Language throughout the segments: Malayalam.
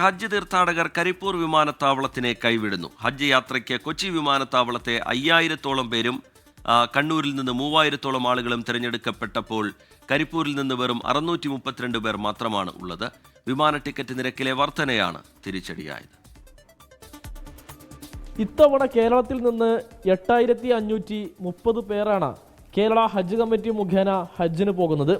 ഹജ്ജ് തീർത്ഥാടകർ കരിപ്പൂർ വിമാനത്താവളത്തിനെ കൈവിടുന്നു. ഹജ്ജ് യാത്രയ്ക്ക് കൊച്ചി വിമാനത്താവളത്തെ 5000-ഓളം പേരും കണ്ണൂരിൽ നിന്ന് 3000-ഓളം ആളുകളും തിരഞ്ഞെടുക്കപ്പെട്ടപ്പോൾ കരിപ്പൂരിൽ നിന്ന് വെറും 632 പേർ മാത്രമാണ് ഉള്ളത്. വിമാന ടിക്കറ്റ് നിരക്കിലെ വർധനയാണ് തിരിച്ചടിയായത്. ഇത്തവണ കേരളത്തിൽ നിന്ന് 8530 പേരാണ് കേരള ഹജ്ജ് കമ്മിറ്റി മുഖേന ഹജ്ജിന് പോകുന്നത്.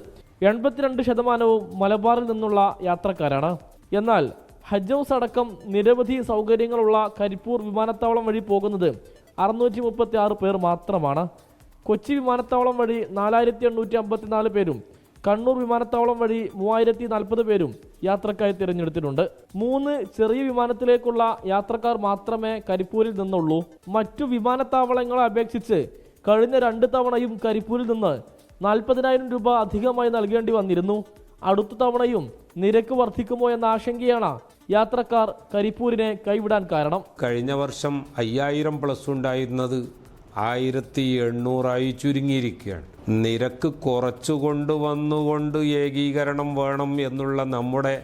82% മലബാറിൽ നിന്നുള്ള യാത്രക്കാരാണ്. എന്നാൽ ഹജ്ജ് ഹൗസ് അടക്കം നിരവധി സൗകര്യങ്ങളുള്ള കരിപ്പൂർ വിമാനത്താവളം വഴി പോകുന്നത് 636 പേർ മാത്രമാണ്. കൊച്ചി വിമാനത്താവളം വഴി 4854 പേരും കണ്ണൂർ വിമാനത്താവളം വഴി 3040 പേരും യാത്രക്കായി തിരഞ്ഞെടുത്തിട്ടുണ്ട്. 3 ചെറിയ വിമാനത്തിലേക്കുള്ള യാത്രക്കാർ മാത്രമേ കരിപ്പൂരിൽ നിന്നുള്ളൂ. മറ്റു വിമാനത്താവളങ്ങളെ അപേക്ഷിച്ച് കഴിഞ്ഞ 2 തവണയും കരിപ്പൂരിൽ നിന്ന് 40,000 രൂപ അധികമായി നൽകേണ്ടി വന്നിരുന്നു. അടുത്ത തവണയും നിരക്ക് വർദ്ധിക്കുമോ എന്ന ആശങ്കയാണ് യാത്രക്കാർ കരിപ്പൂരിനെ കൈവിടാൻ കാരണം. കഴിഞ്ഞ വർഷം 5000+ ഉണ്ടായിരുന്നത് 1800 ചുരുങ്ങിയിരിക്കുകയാണ്. നിരക്ക് കുറച്ചുകൊണ്ട് വന്നുകൊണ്ട് ഏകീകരണം വേണം എന്നുള്ള നമ്മുടെ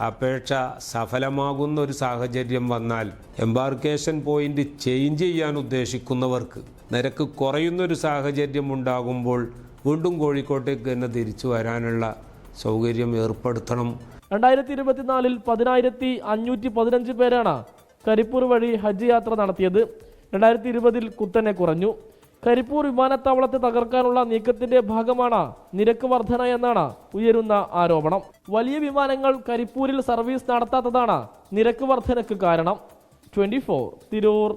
അപേക്ഷ സഫലമാകുന്ന ഒരു സാഹചര്യം വന്നാൽ എംബാർക്കേഷൻ പോയിന്റ് ചേഞ്ച് ചെയ്യാൻ ഉദ്ദേശിക്കുന്നവർക്ക് നിരക്ക് കുറയുന്നൊരു സാഹചര്യം ഉണ്ടാകുമ്പോൾ വീണ്ടും കോഴിക്കോട്ടേക്ക് തന്നെ തിരിച്ചു വരാനുള്ള സൗകര്യം ഏർപ്പെടുത്തണം. 2024 10,515 പേരാണ് കരിപ്പൂർ വഴി ഹജ്ജ് യാത്ര നടത്തിയത്. 2020 കുത്തനെ കുറഞ്ഞു. കരിപ്പൂർ വിമാനത്താവളത്തെ തകർക്കാനുള്ള നീക്കത്തിന്റെ ഭാഗമാണ് നിരക്ക് വർധന എന്നാണ് ഉയരുന്ന ആരോപണം. വലിയ വിമാനങ്ങൾ കരിപ്പൂരിൽ സർവീസ് നടത്താത്തതാണ് നിരക്ക് വർധനയ്ക്ക് കാരണം. 24 തിരൂർ.